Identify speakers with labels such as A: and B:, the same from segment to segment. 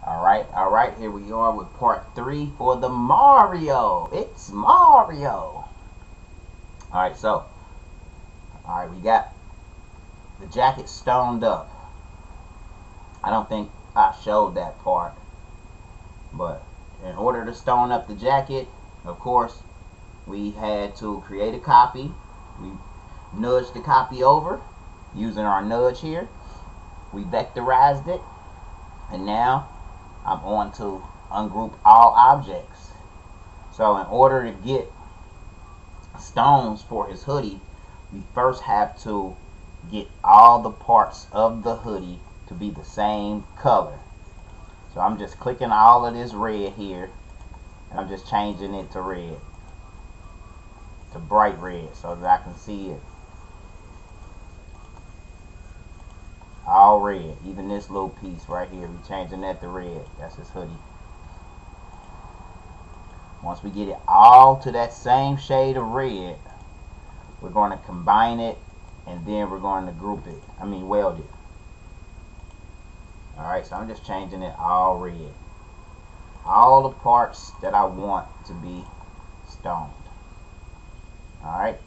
A: Alright, here we are with part 3 for the Mario. It's Mario. Alright, so, we got the jacket stoned up. I don't think I showed that part, but in order to stone up the jacket, of course, we had to create a copy. We nudged the copy over using our nudge here. We vectorized it, and now I'm on to ungroup all objects. So in order to get stones for his hoodie, we first have to get all the parts of the hoodie to be the same color. So I'm just clicking all of this red here, and I'm just changing it to red, to bright red, so that I can see it all red. Even this little piece right here, we're changing that to red. That's his hoodie. Once we get it all to that same shade of red, we're going to combine it, and then we're going to weld it. Alright, so I'm just changing it all red. All the parts that I want to be stoned. Alright.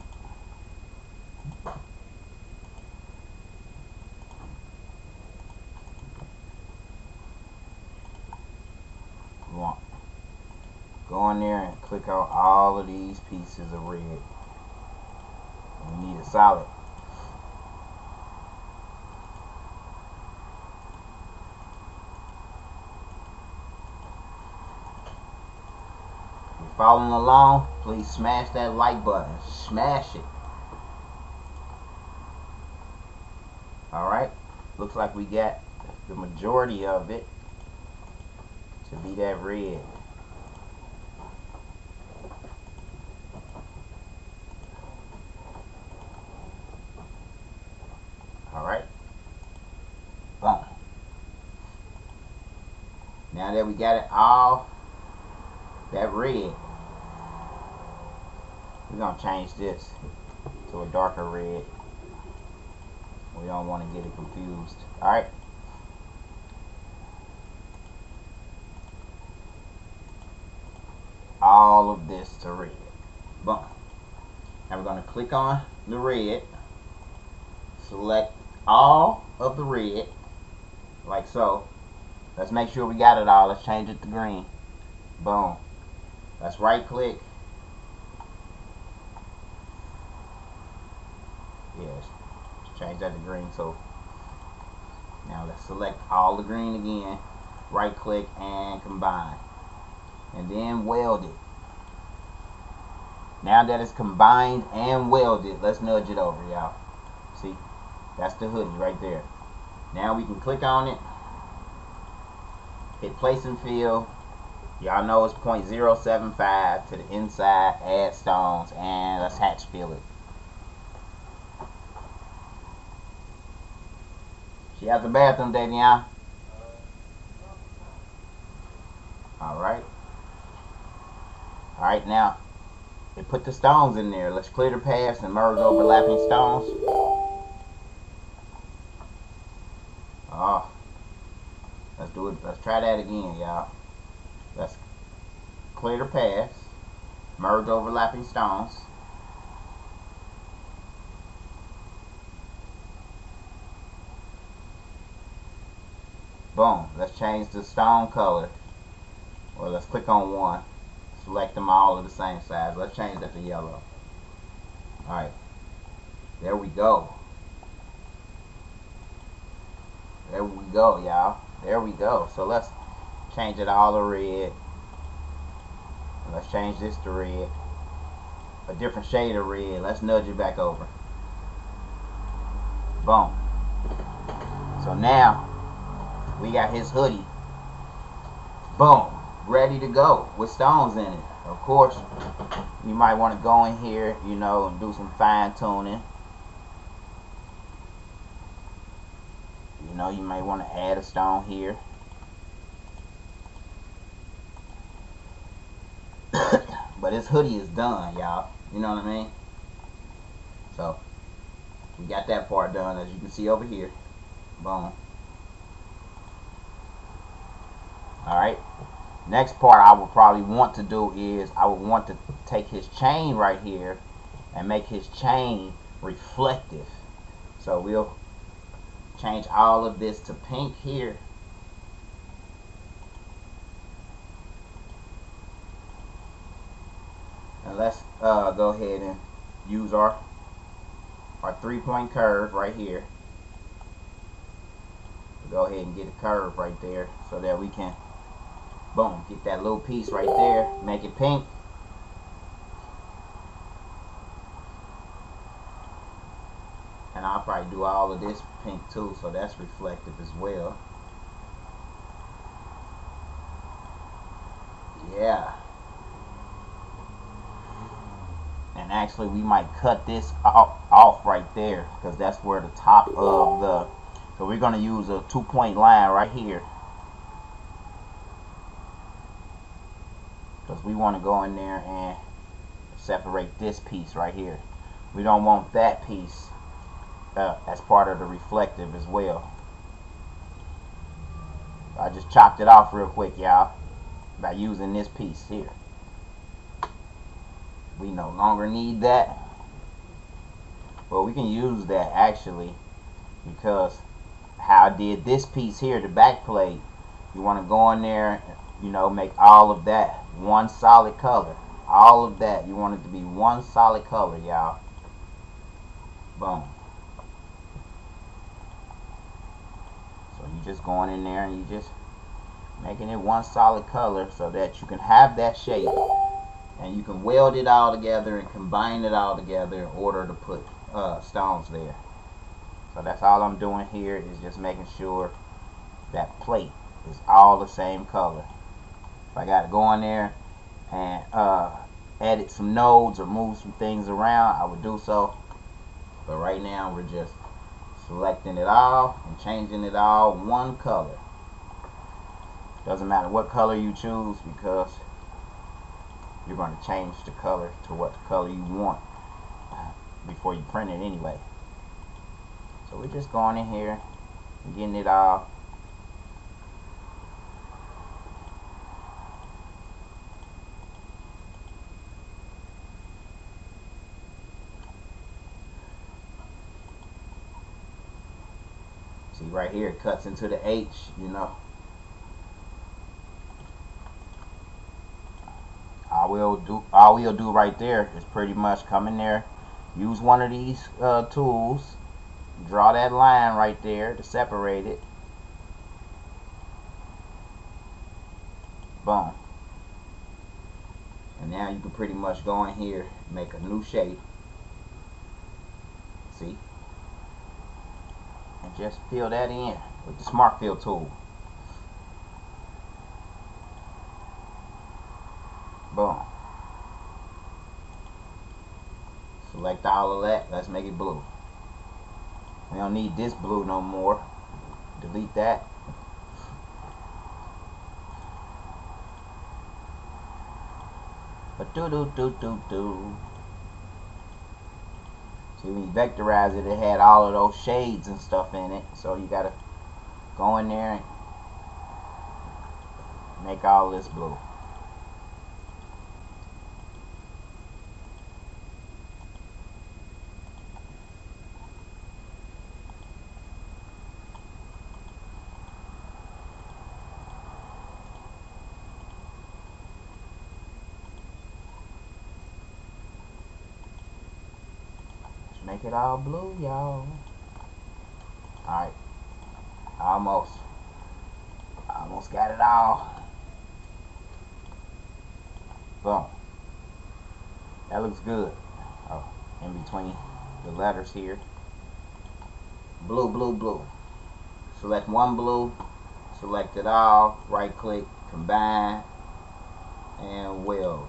A: Go in there and click out all of these pieces of red. We need it solid. If you're following along, please smash that like button. Smash it. Alright. Looks like we got the majority of it to be that red. Alright. Boom. Now that we got it all that red, we're going to change this to a darker red. We don't want to get it confused. Alright. All of this to red. Boom. Now we're going to click on the red. Select all of the red, like so. Let's make sure we got it all. Let's change it to green. Boom. Let's right click. Yes. Change that to green. So now let's select all the green again. Right click and combine. And then weld it. Now that it's combined and welded, let's nudge it over, y'all. See? That's the hoodie right there. Now we can click on it, hit place and fill. Y'all know it's 0.075 to the inside, add stones, and let's hatch fill it. She out the bathroom, Davion. Alright. Alright, now, they put the stones in there. Let's clear the paths and merge overlapping stones. Oh, let's do it. Let's try that again, y'all. Let's clear the paths, merge overlapping stones. Boom. Let's change the stone color. Or let's click on one. Select them all of the same size. Let's change that to yellow. Alright. There we go. There we go, y'all. There we go. So let's change it all to red. Let's change this to red. A different shade of red. Let's nudge it back over. Boom. So now we got his hoodie. Boom. Ready to go with stones in it. Of course, you might want to go in here, you know, and do some fine tuning. You know, you may want to add a stone here. But his hoodie is done, y'all. You know what I mean? So, we got that part done, as you can see over here. Boom. Alright. Next part I would probably want to do is I would want to take his chain right here and make his chain reflective. So we'll change all of this to pink here. And let's go ahead and use our 3-point curve right here. Go ahead and get a curve right there so that we can, boom, get that little piece right there, make it pink. And I'll probably do all of this pink too, so that's reflective as well. Yeah. And actually we might cut this off right there, because that's where the top of the, so we're going to use a 2-point line right here, because we want to go in there and separate this piece right here. We don't want that piece as part of the reflective as well. I just chopped it off real quick, y'all, by using this piece here. We no longer need that. Well, we can use that actually, because how I did this piece here, the back plate, you want to go in there, you know, make all of that one solid color. All of that, you want it to be one solid color, y'all. Boom. So you just going in there and you just making it one solid color so that you can have that shape, and you can weld it all together and combine it all together in order to put stones there. So that's all I'm doing here, is just making sure that plate is all the same color. If I got to go in there and edit some nodes or move some things around, I would do so. But right now we're just selecting it all and changing it all one color. Doesn't matter what color you choose, because you're going to change the color to what color you want before you print it anyway. So we're just going in here and getting it all. See right here, it cuts into the H, you know. All we'll do right there is pretty much come in there, use one of these tools, draw that line right there to separate it. Boom. And now you can pretty much go in here and make a new shape. See? And just fill that in with the Smart Fill tool. Boom. Select all of that. Let's make it blue. We don't need this blue no more. Delete that. But do. See, when you vectorize it, it had all of those shades and stuff in it. So you gotta go in there and make all this blue. Make it all blue, y'all. Alright. Almost got it all. Boom. That looks good. Oh, in between the letters here. Blue, blue, blue. Select one blue. Select it all. Right click. Combine. And weld.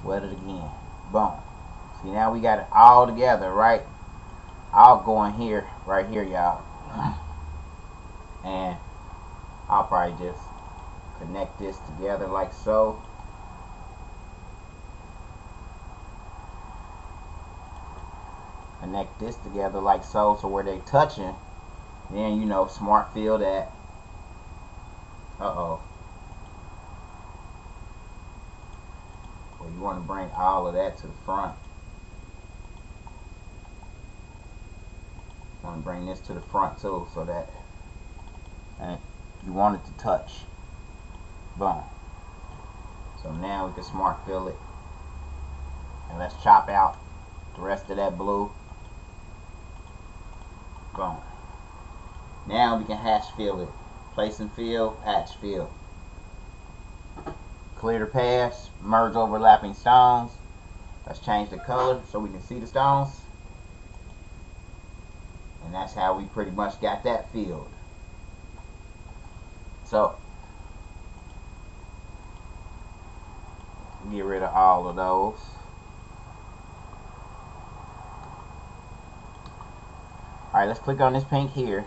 A: Wet it again. Boom. See, now we got it all together, right? I'll go in here, right here, y'all. And I'll probably just connect this together like so. Connect this together like so, so where they touching, Then, you know, smart fill that. Well, you want to bring all of that to the front. You want to bring this to the front too, so that you want it to touch. Boom. So now we can smart fill it. And let's chop out the rest of that blue. Boom. Now we can hatch fill it. Place and fill, hatch fill. Clear the paths, merge overlapping stones. Let's change the color so we can see the stones. And that's how we pretty much got that filled. So, get rid of all of those. Alright, let's click on this pink here.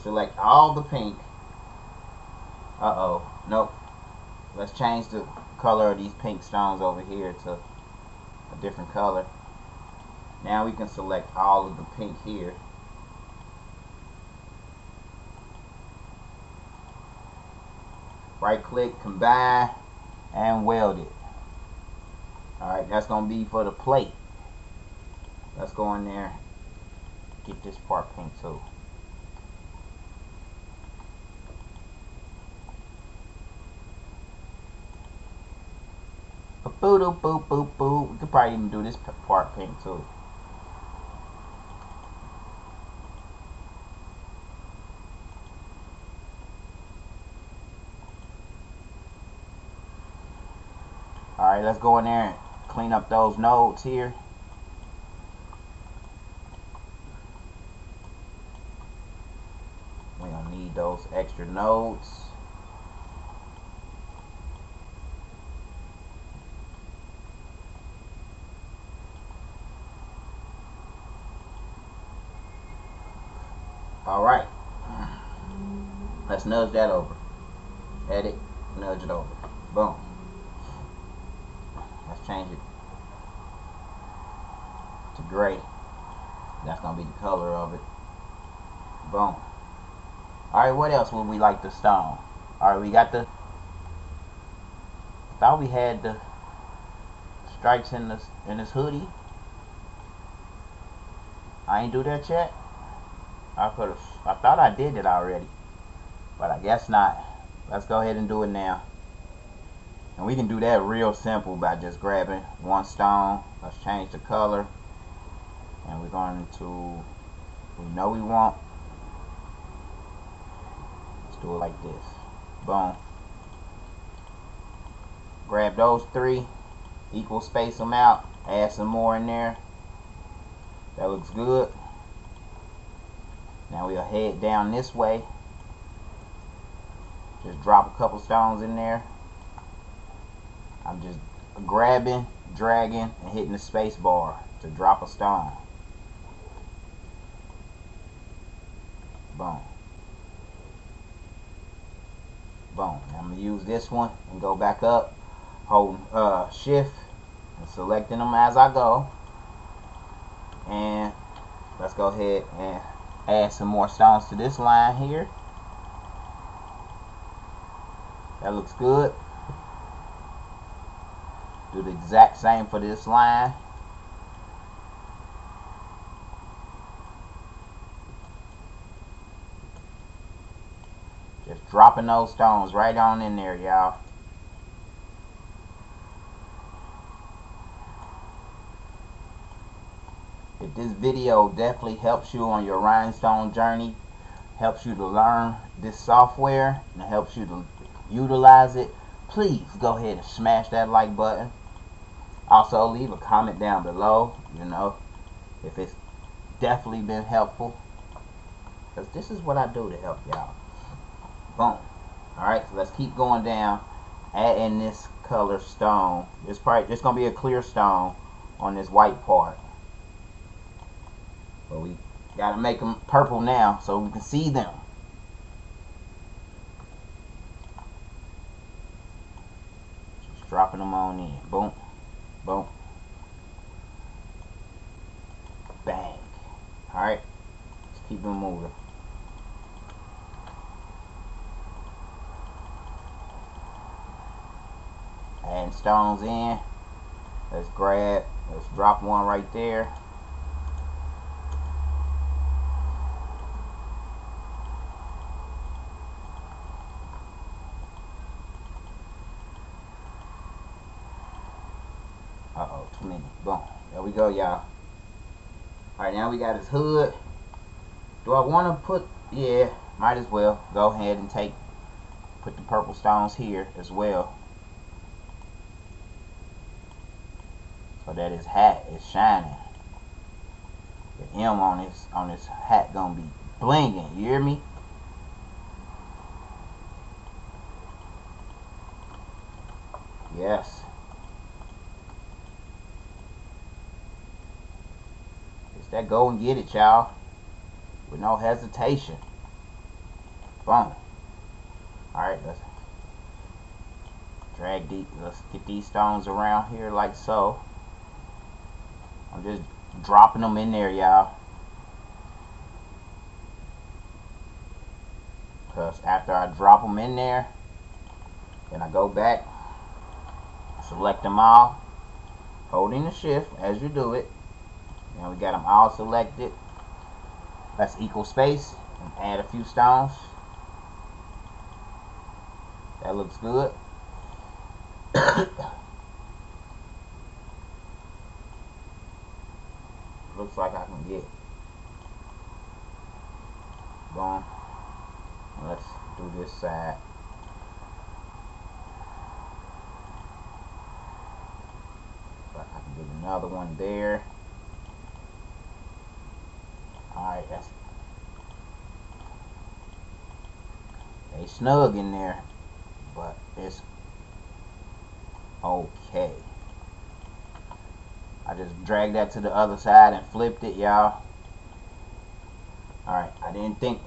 A: Select all the pink. Nope. Let's change the color of these pink stones over here to a different color. Now we can select all of the pink here. Right click, combine, and weld it. Alright, that's going to be for the plate. Let's go in there, get this part pink too. Boop, boop, boop, boop, boop. We could probably even do this part pink too. Alright, let's go in there and clean up those nodes here. We don't need those extra nodes. Alright. Let's nudge that over. Edit, nudge it over. Boom. Let's change it to gray. That's going to be the color of it. Boom. Alright, what else would we like the stone? Alright, we got the... thought we had the stripes in this hoodie. I ain't do that yet. I thought I did it already, but I guess not. Let's go ahead and do it now. And we can do that real simple by just grabbing one stone. Let's change the color. And we're going to, we know we want, let's do it like this. Boom. Grab those three, equal space them out, add some more in there. That looks good. Now we'll head down this way. Just drop a couple stones in there. I'm just grabbing, dragging, and hitting the space bar to drop a stone. Boom. Boom. Now I'm going to use this one and go back up, holding shift and selecting them as I go. And let's go ahead and add some more stones to this line here. That looks good. Do the exact same for this line. Just dropping those stones right on in there, y'all. If this video definitely helps you on your rhinestone journey, helps you to learn this software, and helps you to utilize it, please go ahead and smash that like button. Also, leave a comment down below, you know, if it's definitely been helpful. Because this is what I do to help y'all. Boom. Alright, so let's keep going down. Add in this color stone. It's going to be a clear stone on this white part. But we got to make them purple now so we can see them. Just dropping them on in. Boom. Boom. Bang. Alright. Let's keep them moving. adding stones in. Let's drop one right there. Uh-oh, too many. Boom. There we go, y'all. Alright, now we got his hood. Do I want to put... Yeah, might as well. Go ahead and put the purple stones here as well, so that his hat is shining. The M on his hat gonna be blinging. You hear me? Yes. It's that go and get it, y'all, with no hesitation. Boom. Alright, let's get these stones around here like so. I'm just dropping them in there, y'all, because after I drop them in there, then I go back, select them all, holding the shift as you do it. Now we got them all selected. Let's equal space and add a few stones. That looks good. Looks like I can get. Boom. Let's do this side. So I can get another one there. Alright, that's... They snug in there, but it's okay. I just dragged that to the other side and flipped it, y'all. Alright, I didn't think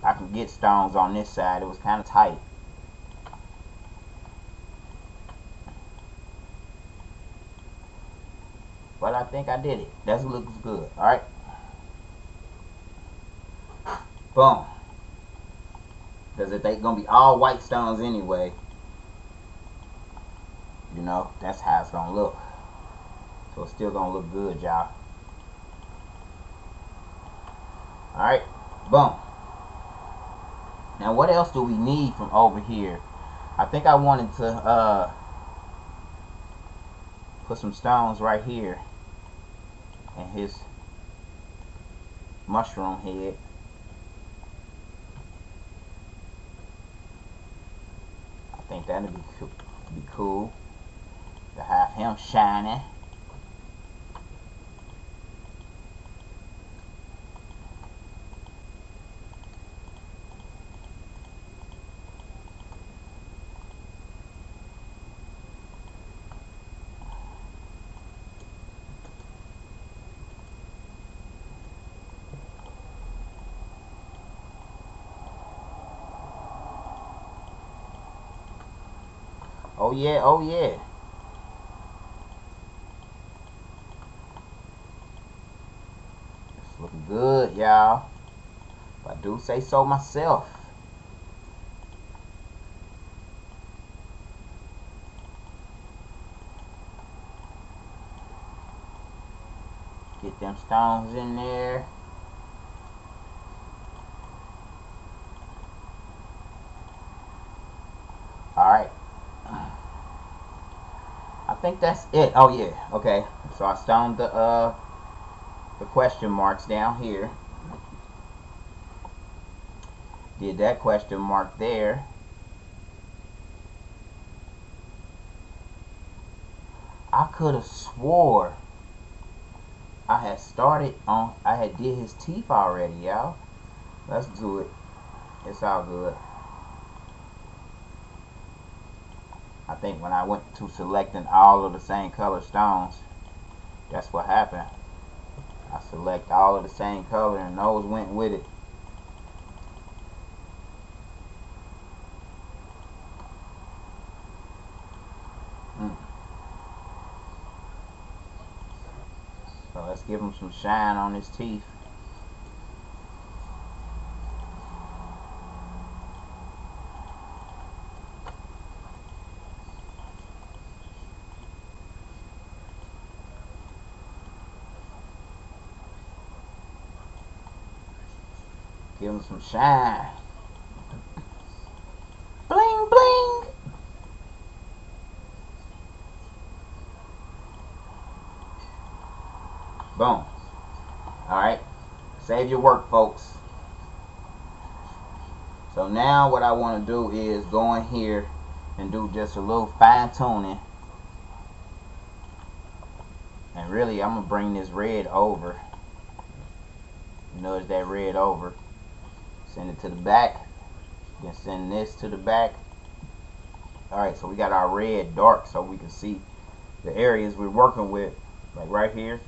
A: I could get stones on this side. It was kind of tight. But I think I did it. That looks good. Alright. Boom. Because if they're going to be all white stones anyway, you know, that's how it's going to look. So it's still going to look good, y'all. Alright. Boom. Now what else do we need from over here? I think I wanted to put some stones right here in his mushroom head. I think that'd be cool to have him shining. Oh yeah, oh yeah. It's looking good, y'all. If I do say so myself. Get them stones in there. Alright. I think that's it. Oh yeah, okay. So I stoned the question marks down here. Did that question mark there. I could have swore I had did his teeth already, y'all. Let's do it. It's all good. I think when I went to selecting all of the same color stones, that's what happened. I select all of the same color and those went with it. So let's give him some shine on his teeth. Give them some shine. Bling, bling. Boom. Alright. Save your work, folks. So now what I want to do is go in here and do just a little fine tuning. And really, I'm going to bring this red over. You notice that red over. Send it to the back. Then send this to the back. Alright, so we got our red dark so we can see the areas we're working with. Like right here.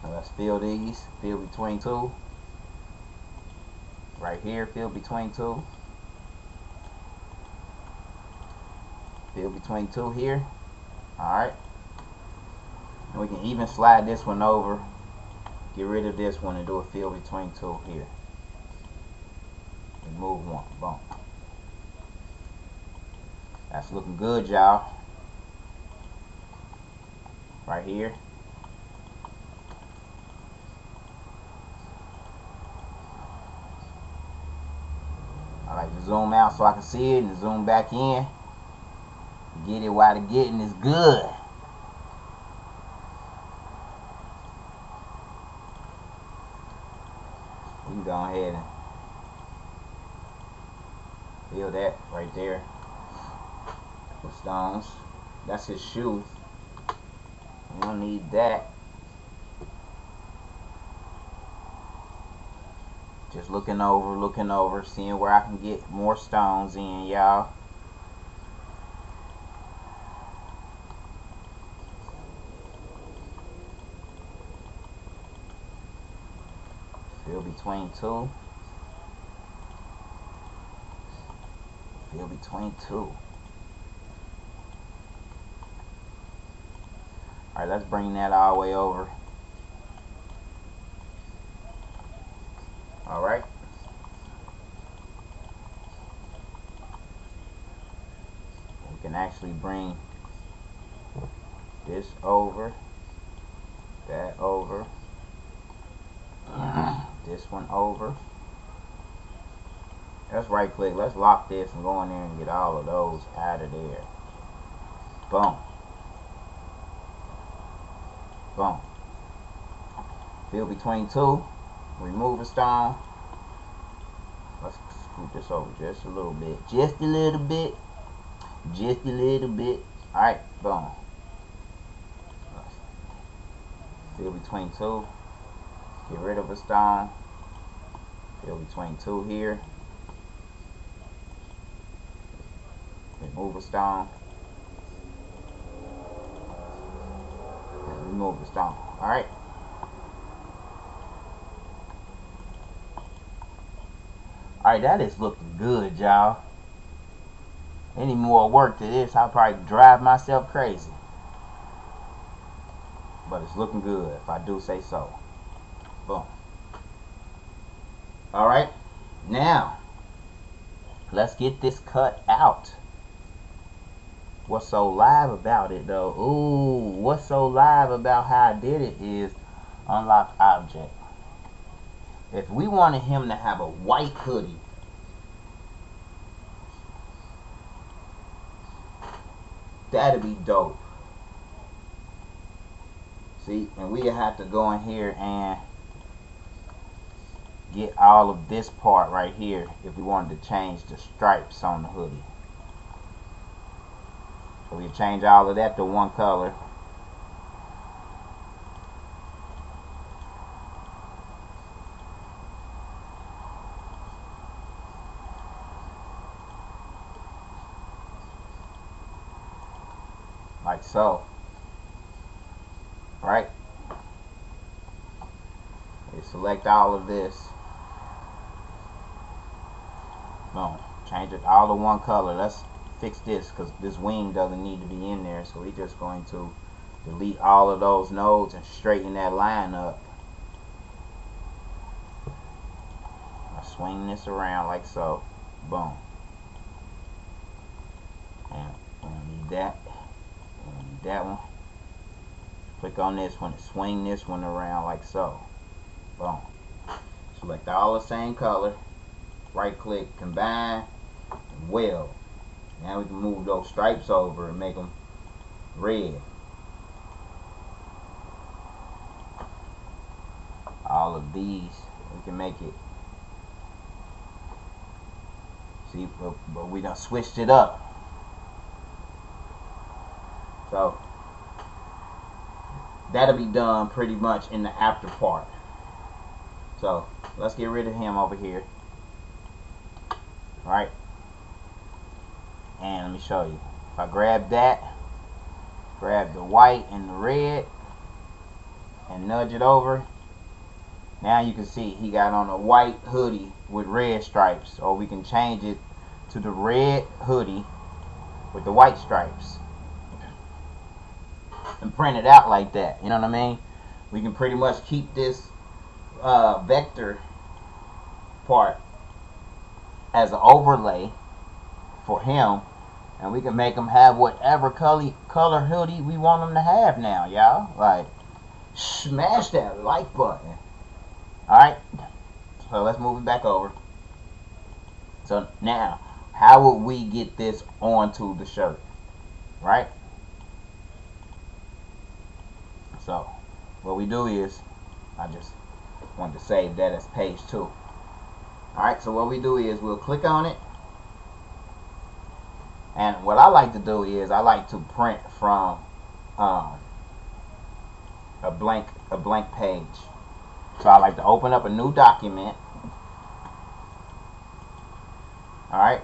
A: Now let's fill these. Fill between two. Right here, fill between two. Fill between two here. Alright. And we can even slide this one over. Get rid of this one and do a fill between two here. Remove one. Boom. That's looking good, y'all. Right here. I like to zoom out so I can see it and zoom back in. Get it while the getting is good. We can go ahead and fill that right there with stones. That's his shoes. We don't need that. Just looking over, seeing where I can get more stones in, y'all. Fill between two. Fill between two. Alright, let's bring that all the way over. Alright. We can actually bring this over, that over, this one over. Let's right click. Let's lock this and go in there and get all of those out of there. Boom. Boom. Fill between two. Remove a stone. Let's scoot this over just a little bit. Just a little bit. Just a little bit. Alright, boom. Fill between two. Get rid of a stone. Fill between two here. Remove a stone. And remove the stone. Alright. Alright, that is looking good, y'all. Any more work to this, I'll probably drive myself crazy. But it's looking good, if I do say so. Boom. Alright, now, let's get this cut out. What's so live about it, though? Ooh, what's so live about how I did it is unlock object. If we wanted him to have a white hoodie, that'd be dope. See, and we have to go in here and get all of this part right here if we wanted to change the stripes on the hoodie. So we change all of that to one color. Like so. Right? We select all of this. Boom. Change it all to one color. Let's fix this because this wing doesn't need to be in there. So we're just going to delete all of those nodes and straighten that line up. I swing this around like so. Boom. And we don't need that. We don't need that one. Click on this one and swing this one around like so. Boom. Select all the same color. Right click, combine, and weld. Now we can move those stripes over and make them red. All of these, we can make it. See, but we done switched it up. So that'll be done pretty much in the after part. So let's get rid of him over here. Alright. And let me show you. If I grab that, grab the white and the red, and nudge it over, now you can see he got on a white hoodie with red stripes. Or we can change it to the red hoodie with the white stripes. And print it out like that. You know what I mean? We can pretty much keep this vector part as an overlay for him, and we can make him have whatever color hoodie we want him to have now, y'all. Like, smash that like button. Alright, so let's move it back over. So now, how would we get this onto the shirt? Right? So what we do is, I just wanted to save that as page 2. Alright, so what we do is we'll click on it. And what I like to do is I like to print from a blank page. So I like to open up a new document. Alright,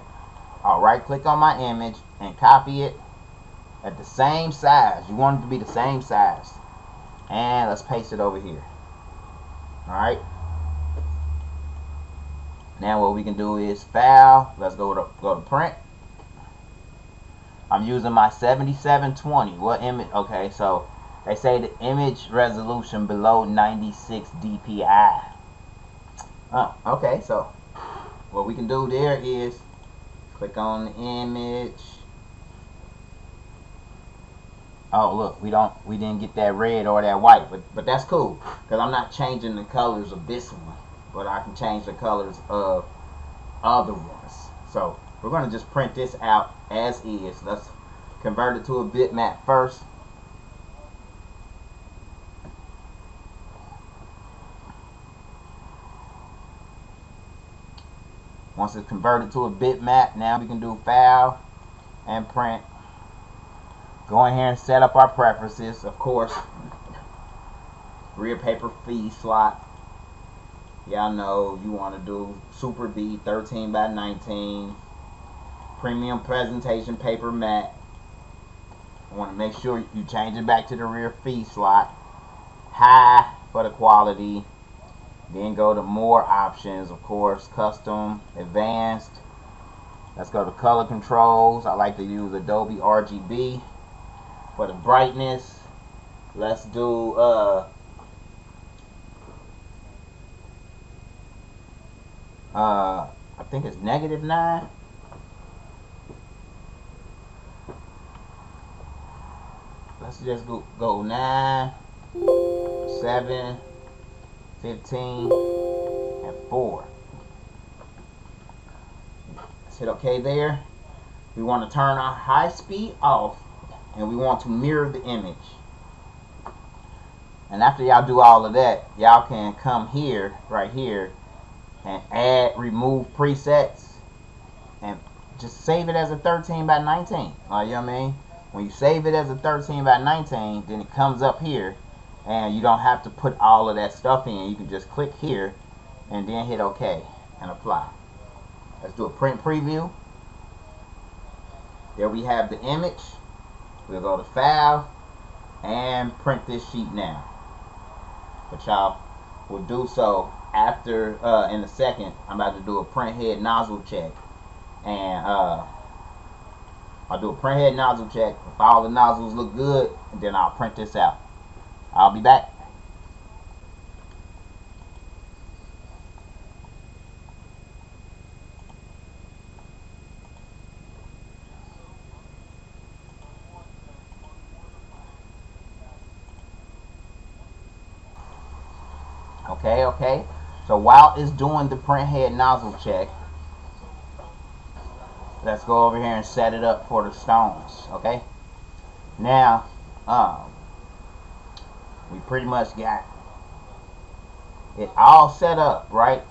A: I'll right click on my image and copy it at the same size. You want it to be the same size. And let's paste it over here. Alright. Now what we can do is file. Let's go to print. I'm using my 7720. What image? Okay, so they say the image resolution below 96 dpi. Okay, so what we can do there is click on the image. Oh look, we didn't get that red or that white, but that's cool because I'm not changing the colors of this one, but I can change the colors of other ones. So we're going to just print this out as is. Let's convert it to a bitmap first. Once it's converted to a bitmap, now we can do file and print. Go in here and set up our preferences. Of course, rear paper feed slot. Y'all know you want to do Super B 13 by 19. Premium presentation paper matte. I want to make sure you change it back to the rear feed slot. High for the quality. Then go to more options, of course, custom, advanced. Let's go to color controls. I like to use Adobe RGB for the brightness. Let's do I think it's -9. Let's just go 9, 7, 15, and 4. Let's hit OK there. We want to turn our high speed off, and we want to mirror the image. And after y'all do all of that, y'all can come here, right here, and add, remove presets, and just save it as a 13 by 19. You know what I mean? When you save it as a 13 by 19, then it comes up here, and you don't have to put all of that stuff in. You can just click here, and then hit OK, and apply. Let's do a print preview. There we have the image. We'll go to File, and print this sheet now. But y'all will do so after, in a second. I'm about to do a print head nozzle check. And I'll do a print head nozzle check. If all the nozzles look good, then I'll print this out. I'll be back. Okay. So while it's doing the print head nozzle check, let's go over here and set it up for the stones. Okay. Now, we pretty much got it all set up, right?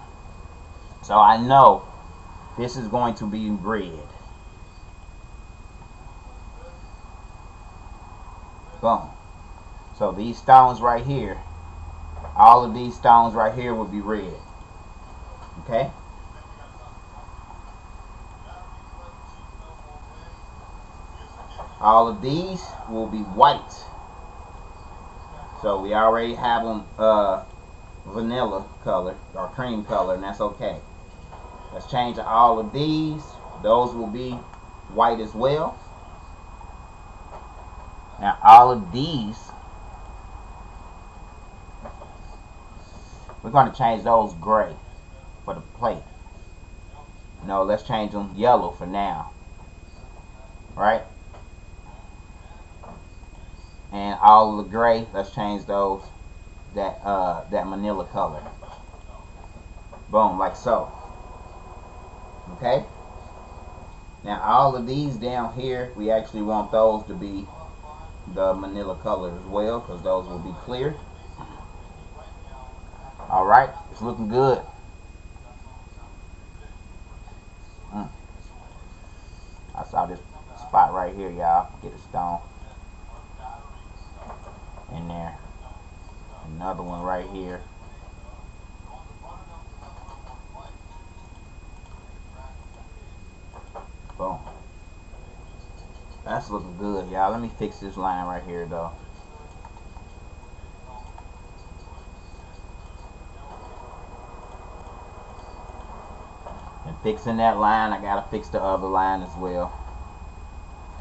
A: So I know this is going to be red. Boom. So these stones right here, all of these stones right here will be red. Okay? All of these will be white. So we already have them vanilla color or cream color, and that's okay. Let's change all of these. Those will be white as well. Now all of these, we're going to change those gray for the plate. No, let's change them yellow for now. Right? And all of the gray, let's change those that manila color. Boom, like so. Okay? Now all of these down here, we actually want those to be the manila color as well, because those will be clear. Alright, it's looking good. I saw this spot right here, y'all. Get a stone in there. Another one right here. Boom. That's looking good, y'all. Let me fix this line right here, though. And fixing that line, I gotta fix the other line as well.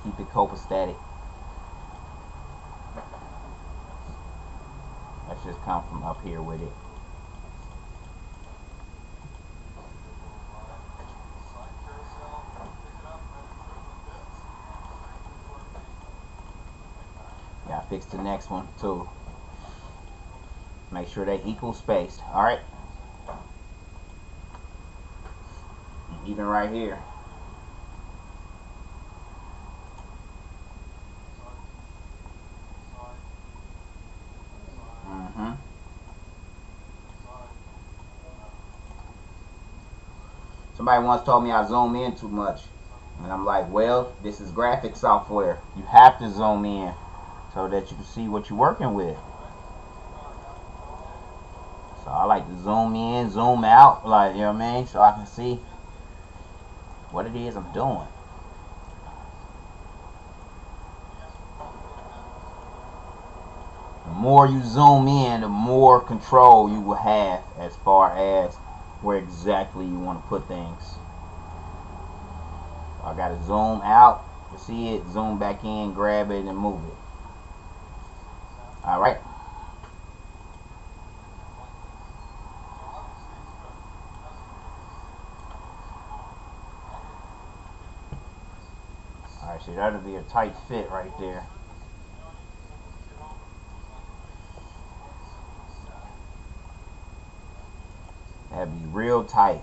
A: Keep it copacetic. Let's just come from up here with it. Gotta fix the next one too. Make sure they equal spaced. Alright. Even right here. Somebody once told me I zoom in too much. And I'm like, well, this is graphic software. You have to zoom in so that you can see what you're working with. So I like to zoom in, zoom out, like, you know what I mean? So I can see what it is I'm doing. The more you zoom in, the more control you will have as far as where exactly you want to put things. So I gotta zoom out to see it, zoom back in, grab it, and move it. Alright. Alright, so that'll be a tight fit right there. That'd be real tight.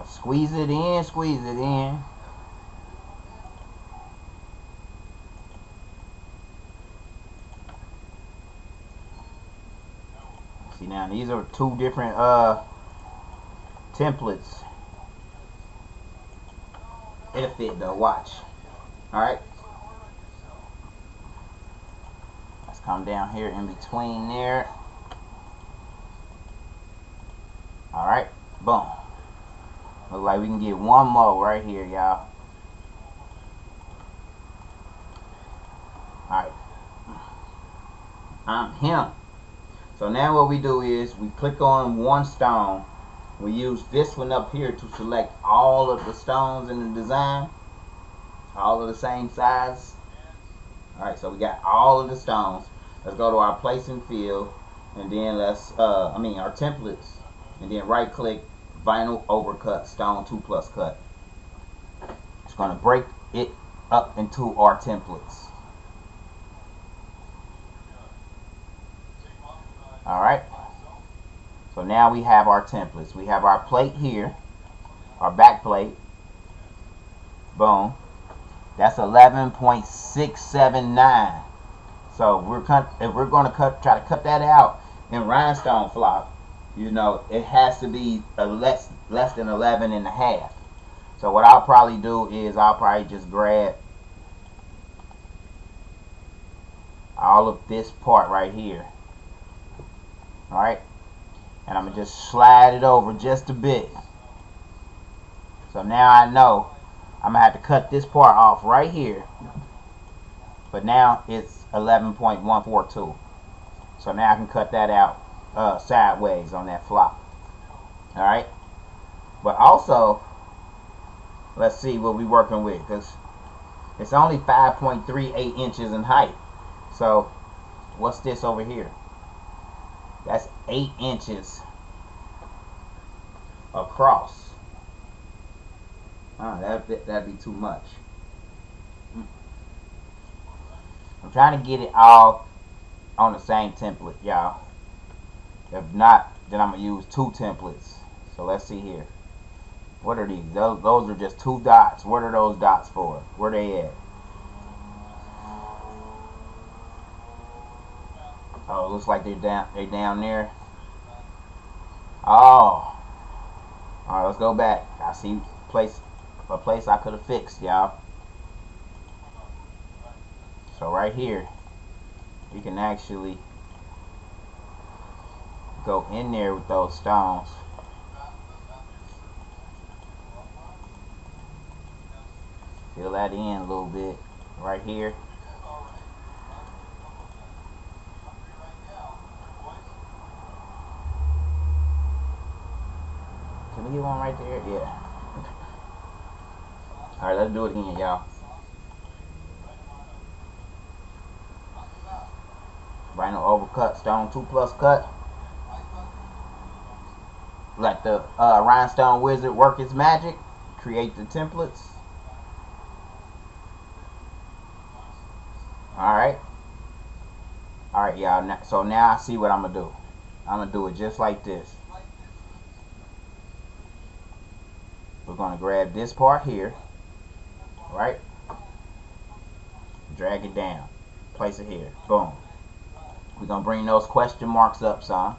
A: Squeeze it in, squeeze it in. See, now these are two different templates. It'll fit though, watch. Alright. Let's come down here in between there. Alright, boom. Look like we can get one more right here, y'all. Alright. I'm him. So now what we do is we click on one stone. We use this one up here to select all of the stones in the design. All of the same size. Alright, so we got all of the stones. Let's go to our place and fill. And then let's, our templates. And then right click, vinyl overcut, stone 2+ cut. It's going to break it up into our templates. Alright, so now we have our templates. We have our plate here, our back plate. Boom. That's 11.679. So if we're going to try to cut that out in Rhinestone Flock, you know, it has to be less than 11 and a half. So what I'll probably do is I'll probably just grab all of this part right here. Alright, and I'm going to just slide it over just a bit. So now I know I'm going to have to cut this part off right here. But now it's 11.142. So now I can cut that out sideways on that flock. Alright, but also, let's see what we're working with, because it's only 5.38 inches in height. So what's this over here? That's 8 inches across. That'd be too much. I'm trying to get it all on the same template, y'all. If not, then I'm going to use 2 templates. So let's see here. What are these? Those are just 2 dots. What are those dots for? Where they at? Oh, it looks like they're down there. Oh. Alright, let's go back. I see a place I could have fixed, y'all. So right here, you can actually go in there with those stones. Fill that in a little bit right here. Can we get one right there? Yeah. Alright, let's do it again, y'all. Vinyl overcut, stone 2+ cut. Let the Rhinestone Wizard work its magic. Create the templates. Alright. Alright, y'all. So now I see what I'm going to do. I'm going to do it just like this. We're going to grab this part here. Right? Drag it down. Place it here. Boom. We're going to bring those question marks up some.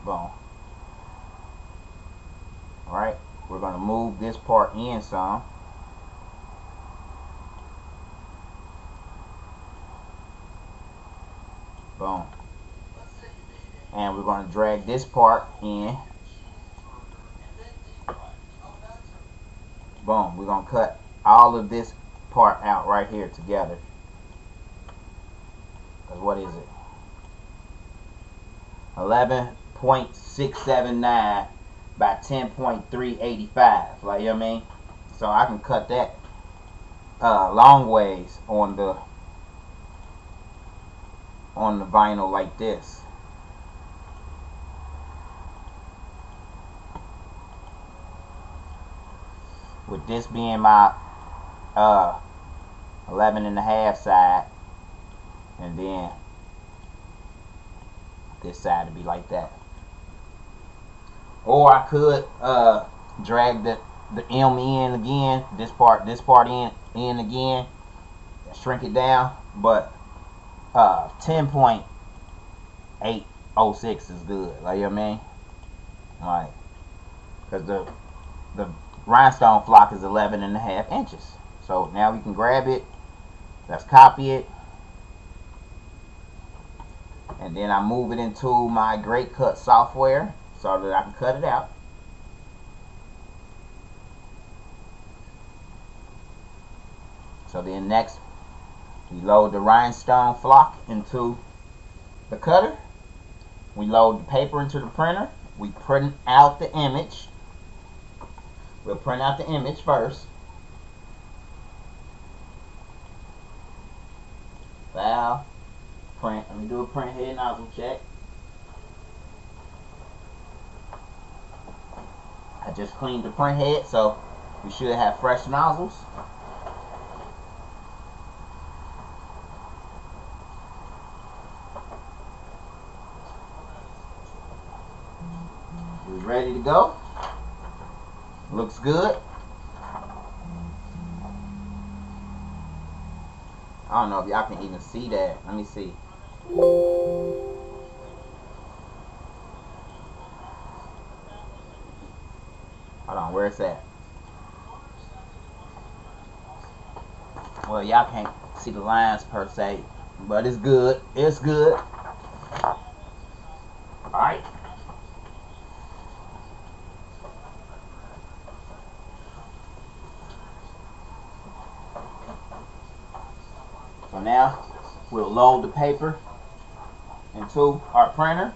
A: Boom. Alright. We're going to move this part in some. Boom. And we're going to drag this part in. Boom. We're going to cut all of this part out right here together. Because what is it? 11.679 by 10.385. Like, you know what I mean? So I can cut that long ways on the vinyl like this. With this being my 11.5 side, and then this side to be like that. Or I could drag the M in again, this part in again, shrink it down, but 10.806 is good. Like, you know what I mean? Like, because the Rhinestone Flock is 11.5 inches. So now we can grab it. Let's copy it. And then I move it into my Great Cut software so that I can cut it out. So then next, we load the Rhinestone Flock into the cutter. We load the paper into the printer. We print out the image. We'll print out the image first. File. Print. Let me do a print head nozzle check. I just cleaned the print head, so we should have fresh nozzles. Looks good. I don't know if y'all can even see that. Let me see. Hold on, where it's at? Well, y'all can't see the lines per se, but it's good. It's good. Alright. So now we'll load the paper into our printer.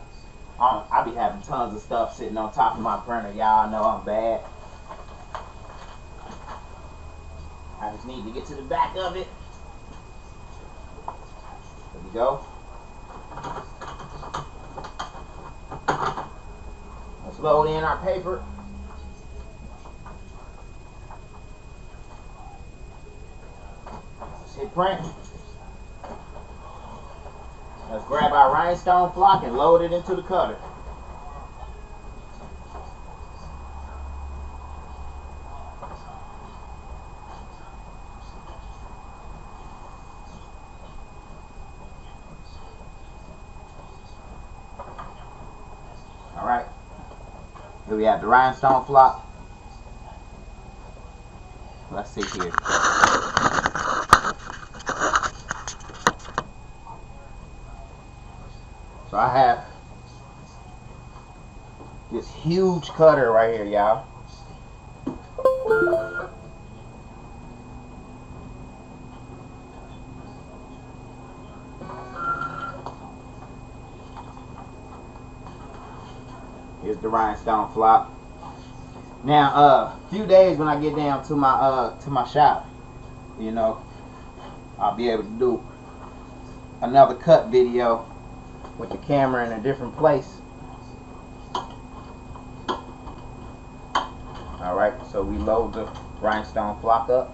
A: I be having tons of stuff sitting on top of my printer. Y'all know I'm bad. I just need to get to the back of it. There we go. Let's load in our paper. Let's hit print. Let's grab our rhinestone flock and load it into the cutter. Alright. Here we have the rhinestone flock. Let's see here. So I have this huge cutter right here, y'all. Here's the rhinestone flock. Now, a few days when I get down to my shop, you know, I'll be able to do another cut video with the camera in a different place. Alright, so we load the rhinestone flock up.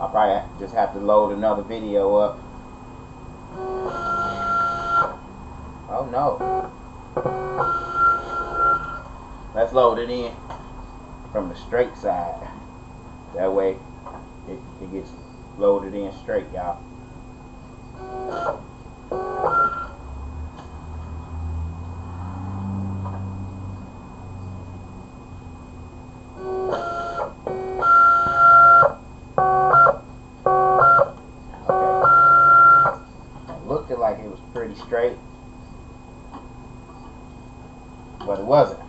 A: I'll probably just have to load another video up. Oh no. Let's load it in from the straight side. That way it gets loaded in straight, y'all. Okay. It looked like it was pretty straight, but it wasn't.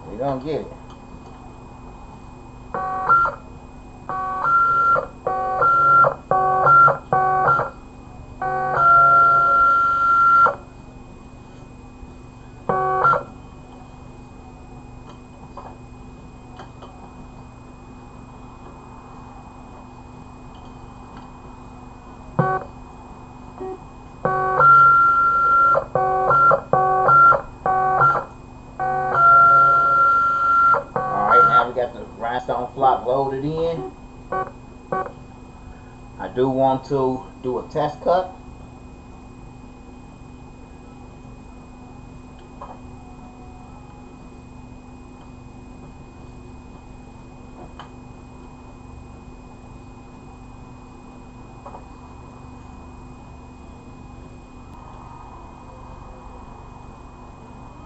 A: We're gonna get it. Rhinestone flock loaded in. I do want to do a test cut.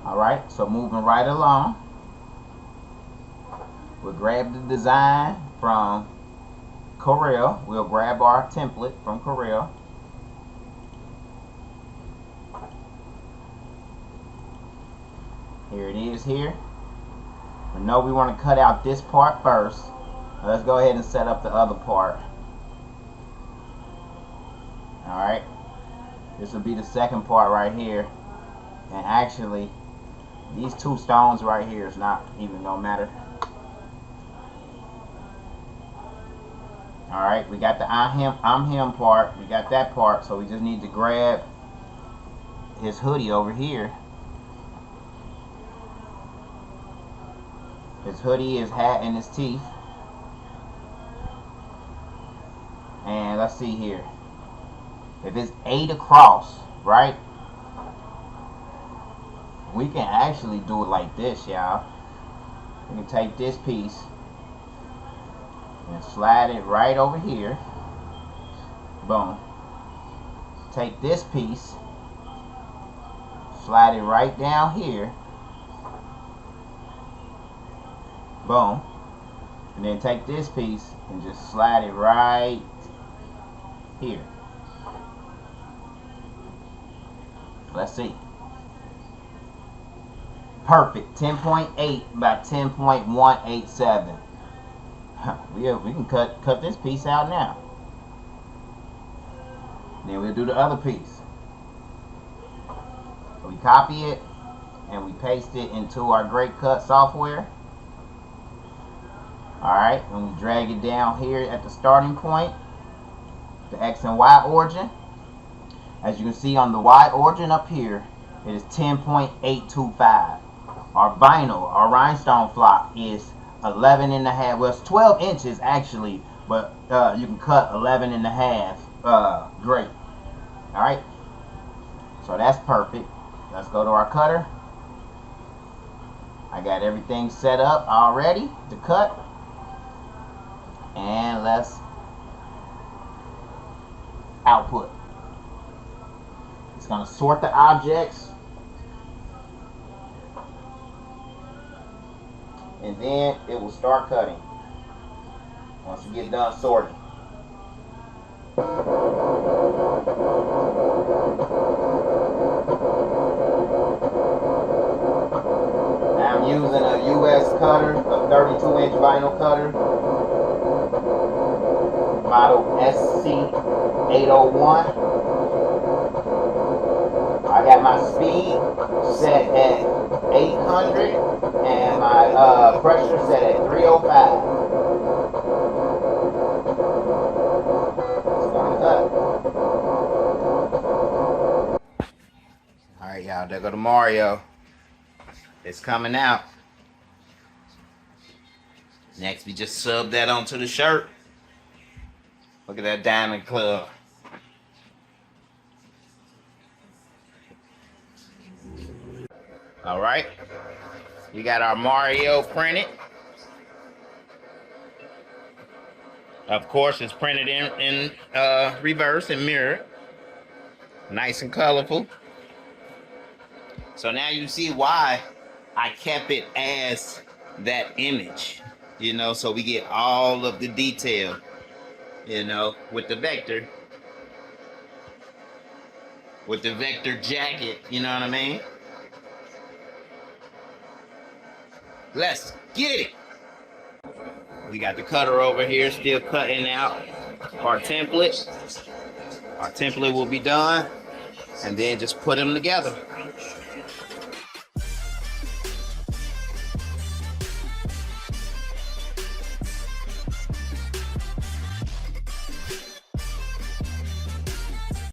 A: Alright, so moving right along. We'll grab the design from Corel. We'll grab our template from Corel. Here it is here. We know we want to cut out this part first. Let's go ahead and set up the other part. Alright. This will be the second part right here. And actually, these two stones right here is not even gonna matter. Alright, we got the I'm him part. We got that part. So we just need to grab his hoodie over here. His hoodie, his hat, and his teeth. And let's see here. If it's 8 across, right? We can actually do it like this, y'all. We can take this piece and slide it right over here. Boom. Take this piece, slide it right down here. Boom. And then take this piece and just slide it right here. Let's see. Perfect. 10.8 by 10.187. We can cut this piece out now. Then we'll do the other piece. We copy it and we paste it into our Great Cut software. Alright, and we drag it down here at the starting point, the X and Y origin. As you can see on the Y origin up here, it is 10.825. Our vinyl, our rhinestone flock is 11 and a half. Well, it's 12 inches actually, but you can cut 11 and a half. Great. Alright, so that's perfect. Let's go to our cutter. I got everything set up already to cut. And let's output. It's going to sort the objects. And then it will start cutting once you get done sorting. Now I'm using a US cutter, a 32-inch vinyl cutter, model SC801. I got my speed set at 800 and my pressure set at 305. It's going to cut. Alright, y'all, there go the Mario. It's coming out. Next, we just sub that onto the shirt. Look at that diamond club. All right, we got our Mario printed. Of course, it's printed in reverse and mirror. Nice and colorful. So now you see why I kept it as that image, you know, so we get all of the detail, you know, with the vector jacket, you know what I mean? Let's get it. We got the cutter over here still cutting out our template. Our template will be done, and then just put them together.